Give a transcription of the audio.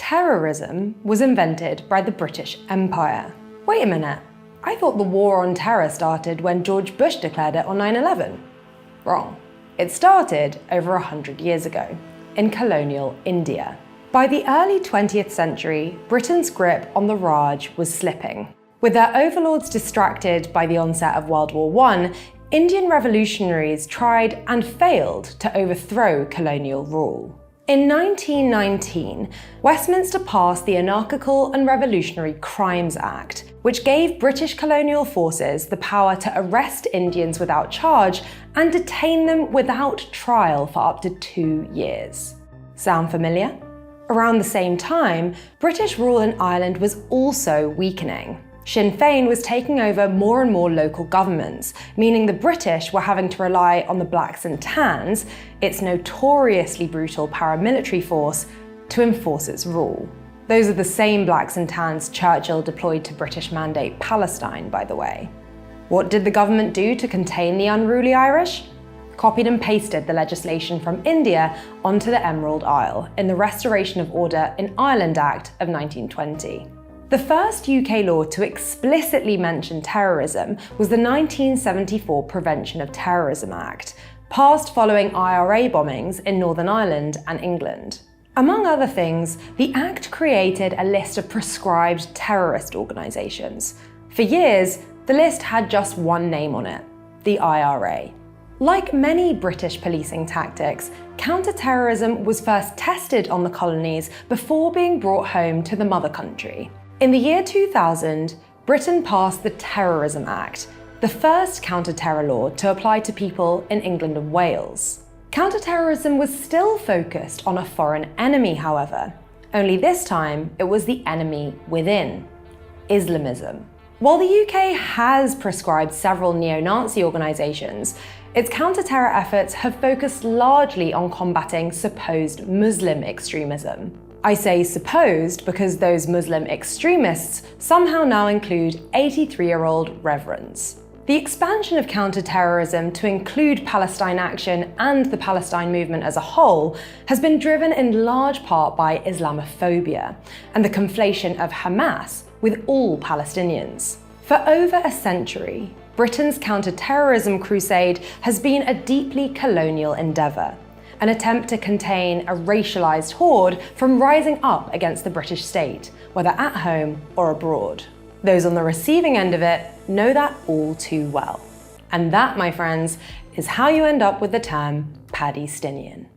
Terrorism was invented by the British Empire. Wait a minute, I thought the war on terror started when George Bush declared it on 9/11. Wrong. It started over 100 years ago, in colonial India. By the early 20th century, Britain's grip on the Raj was slipping. With their overlords distracted by the onset of World War I, Indian revolutionaries tried and failed to overthrow colonial rule. In 1919, Westminster passed the Anarchical and Revolutionary Crimes Act, which gave British colonial forces the power to arrest Indians without charge and detain them without trial for up to 2 years. Sound familiar? Around the same time, British rule in Ireland was also weakening. Sinn Féin was taking over more and more local governments, meaning the British were having to rely on the Blacks and Tans, its notoriously brutal paramilitary force, to enforce its rule. Those are the same Blacks and Tans Churchill deployed to British Mandate Palestine, by the way. What did the government do to contain the unruly Irish? Copied and pasted the legislation from India onto the Emerald Isle in the Restoration of Order in Ireland Act of 1920. The first UK law to explicitly mention terrorism was the 1974 Prevention of Terrorism Act, passed following IRA bombings in Northern Ireland and England. Among other things, the Act created a list of proscribed terrorist organisations. For years, the list had just one name on it: the IRA. Like many British policing tactics, counter-terrorism was first tested on the colonies before being brought home to the mother country. In the year 2000, Britain passed the Terrorism Act, the first counter-terror law to apply to people in England and Wales. Counter-terrorism was still focused on a foreign enemy, however. Only this time, it was the enemy within: Islamism. While the UK has proscribed several neo-Nazi organisations, its counter-terror efforts have focused largely on combating supposed Muslim extremism. I say supposed because those Muslim extremists somehow now include 83-year-old reverends. The expansion of counter-terrorism to include Palestine Action and the Palestine movement as a whole has been driven in large part by Islamophobia and the conflation of Hamas with all Palestinians. For over a century, Britain's counter-terrorism crusade has been a deeply colonial endeavour, an attempt to contain a racialised horde from rising up against the British state, whether at home or abroad. Those on the receiving end of it know that all too well. And that, my friends, is how you end up with the term Palestinian.